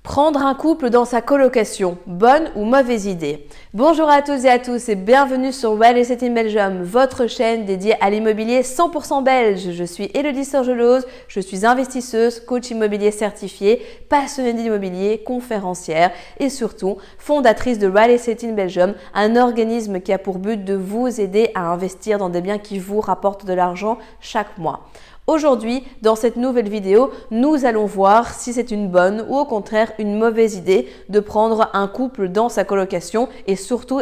Prendre un couple dans sa colocation, bonne ou mauvaise idée? Bonjour à toutes et à tous et bienvenue sur Real Estate in Belgium, votre chaîne dédiée à l'immobilier 100% belge. Je suis Élodie Sorgelose, je suis investisseuse, coach immobilier certifié, passionnée d'immobilier, conférencière et surtout fondatrice de Real Estate in Belgium, un organisme qui a pour but de vous aider à investir dans des biens qui vous rapportent de l'argent chaque mois. Aujourd'hui, dans cette nouvelle vidéo, nous allons voir si c'est une bonne ou au contraire une mauvaise idée de prendre un couple dans sa colocation et surtout,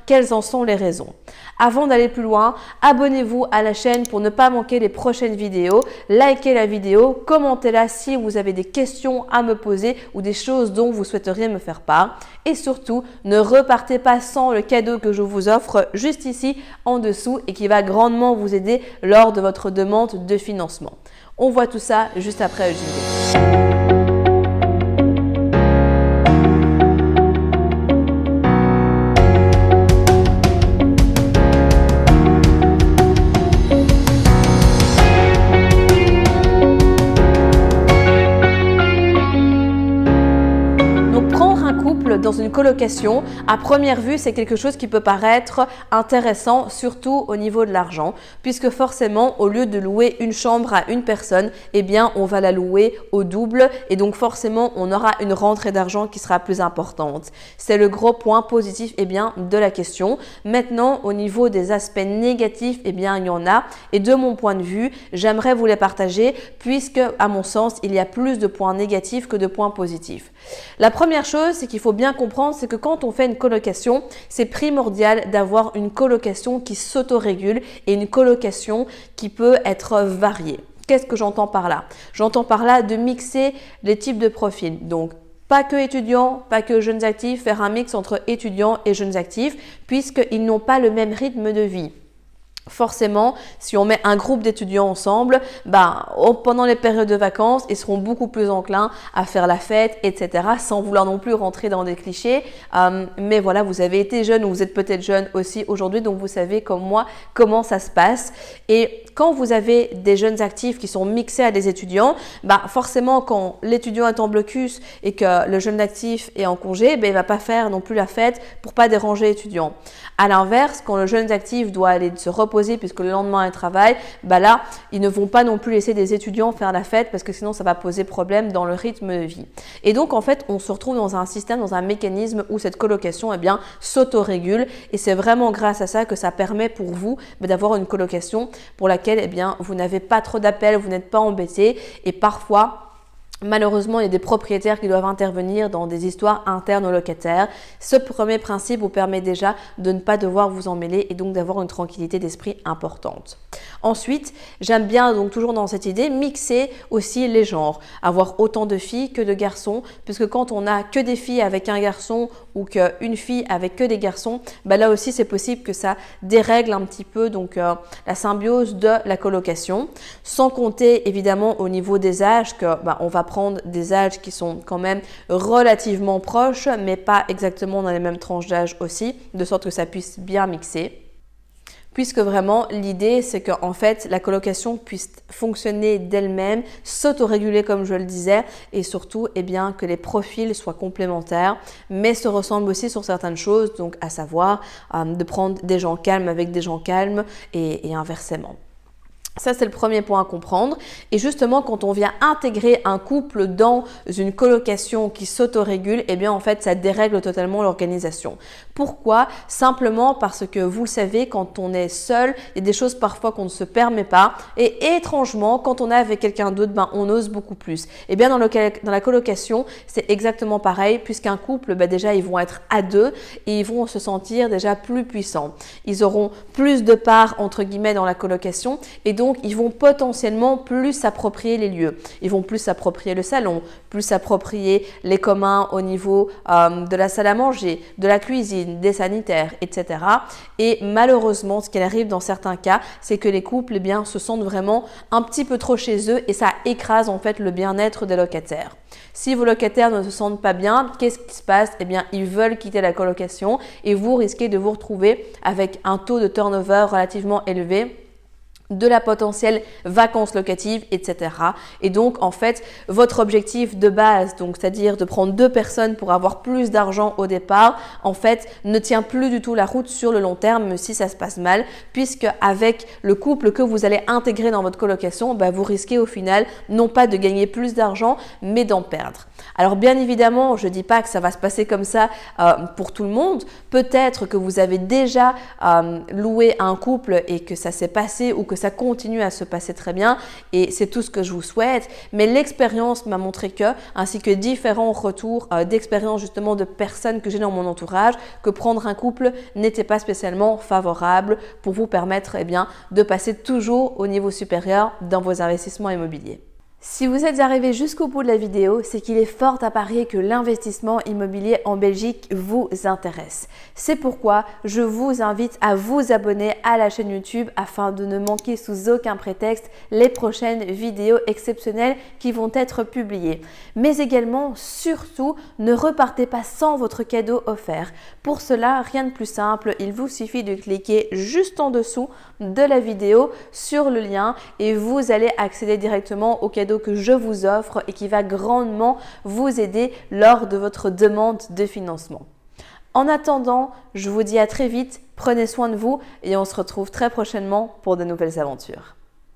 quelles en sont les raisons. Avant d'aller plus loin, abonnez-vous à la chaîne pour ne pas manquer les prochaines vidéos, likez la vidéo, commentez-la si vous avez des questions à me poser ou des choses dont vous souhaiteriez me faire part. Et surtout, ne repartez pas sans le cadeau que je vous offre juste ici en dessous et qui va grandement vous aider lors de votre demande de financement. On voit tout ça juste après le jingle. Dans une colocation, à première vue, c'est quelque chose qui peut paraître intéressant, surtout au niveau de l'argent, puisque forcément, au lieu de louer une chambre à une personne, on va la louer au double et donc forcément, on aura une rentrée d'argent qui sera plus importante. C'est le gros point positif de la question. Maintenant, au niveau des aspects négatifs, il y en a et de mon point de vue, j'aimerais vous les partager puisque, à mon sens, il y a plus de points négatifs que de points positifs. La première chose, c'est qu'il faut bien comprendre, c'est que quand on fait une colocation, c'est primordial d'avoir une colocation qui s'autorégule et une colocation qui peut être variée. Qu'est-ce que j'entends par là? J'entends par là de mixer les types de profils. Donc, pas que étudiants, pas que jeunes actifs, faire un mix entre étudiants et jeunes actifs puisqu'ils n'ont pas le même rythme de vie. Forcément, si on met un groupe d'étudiants ensemble, pendant les périodes de vacances, ils seront beaucoup plus enclins à faire la fête, etc. Sans vouloir non plus rentrer dans des clichés. Mais voilà, vous avez été jeune ou vous êtes peut-être jeune aussi aujourd'hui, donc vous savez comme moi comment ça se passe. Et quand vous avez des jeunes actifs qui sont mixés à des étudiants, forcément quand l'étudiant est en blocus et que le jeune actif est en congé, il ne va pas faire non plus la fête pour pas déranger l'étudiant. À l'inverse, quand le jeune actif doit aller se reposer puisque le lendemain il travaille, là, ils ne vont pas non plus laisser des étudiants faire la fête parce que sinon ça va poser problème dans le rythme de vie. Et donc en fait, on se retrouve dans un système, dans un mécanisme où cette colocation s'autorégule et c'est vraiment grâce à ça que ça permet pour vous d'avoir une colocation pour laquelle vous n'avez pas trop d'appels, vous n'êtes pas embêté et parfois malheureusement, il y a des propriétaires qui doivent intervenir dans des histoires internes aux locataires. Ce premier principe vous permet déjà de ne pas devoir vous emmêler et donc d'avoir une tranquillité d'esprit importante. Ensuite, j'aime bien donc toujours dans cette idée mixer aussi les genres, avoir autant de filles que de garçons, puisque quand on a que des filles avec un garçon ou qu'une fille avec que des garçons, là aussi c'est possible que ça dérègle un petit peu la symbiose de la colocation. Sans compter évidemment au niveau des âges que on va prendre des âges qui sont quand même relativement proches, mais pas exactement dans les mêmes tranches d'âge aussi, de sorte que ça puisse bien mixer. Puisque vraiment, l'idée, c'est qu'en fait, la colocation puisse fonctionner d'elle-même, s'autoréguler comme je le disais, et surtout, que les profils soient complémentaires, mais se ressemblent aussi sur certaines choses, donc à savoir de prendre des gens calmes avec des gens calmes et inversement. Ça, c'est le premier point à comprendre. Et justement, quand on vient intégrer un couple dans une colocation qui s'autorégule, en fait, ça dérègle totalement l'organisation. Pourquoi? Simplement parce que vous le savez, quand on est seul, il y a des choses parfois qu'on ne se permet pas. Et étrangement, quand on est avec quelqu'un d'autre, on ose beaucoup plus. Dans la colocation, c'est exactement pareil, puisqu'un couple, déjà, ils vont être à deux et ils vont se sentir déjà plus puissants. Ils auront plus de parts, entre guillemets, dans la colocation et donc, ils vont potentiellement plus s'approprier les lieux. Ils vont plus s'approprier le salon, plus s'approprier les communs au niveau de la salle à manger, de la cuisine, des sanitaires, etc. Et malheureusement, ce qui arrive dans certains cas, c'est que les couples se sentent vraiment un petit peu trop chez eux et ça écrase en fait le bien-être des locataires. Si vos locataires ne se sentent pas bien, qu'est-ce qui se passe? Ils veulent quitter la colocation et vous risquez de vous retrouver avec un taux de turnover relativement élevé de la potentielle vacances locatives, etc. Et donc, en fait, votre objectif de base, donc c'est-à-dire de prendre 2 personnes pour avoir plus d'argent au départ, en fait, ne tient plus du tout la route sur le long terme, même si ça se passe mal, puisque avec le couple que vous allez intégrer dans votre colocation, vous risquez au final non pas de gagner plus d'argent, mais d'en perdre. Alors bien évidemment, je ne dis pas que ça va se passer comme ça pour tout le monde. Peut-être que vous avez déjà loué un couple et que ça s'est passé ou que ça continue à se passer très bien et c'est tout ce que je vous souhaite. Mais l'expérience m'a montré que, ainsi que différents retours d'expérience justement de personnes que j'ai dans mon entourage, que prendre un couple n'était pas spécialement favorable pour vous permettre de passer toujours au niveau supérieur dans vos investissements immobiliers. Si vous êtes arrivé jusqu'au bout de la vidéo, c'est qu'il est fort à parier que l'investissement immobilier en Belgique vous intéresse. C'est pourquoi je vous invite à vous abonner à la chaîne YouTube afin de ne manquer sous aucun prétexte les prochaines vidéos exceptionnelles qui vont être publiées. Mais également, surtout, ne repartez pas sans votre cadeau offert. Pour cela, rien de plus simple, il vous suffit de cliquer juste en dessous de la vidéo sur le lien et vous allez accéder directement au cadeau que je vous offre et qui va grandement vous aider lors de votre demande de financement. En attendant, je vous dis à très vite, prenez soin de vous et on se retrouve très prochainement pour de nouvelles aventures.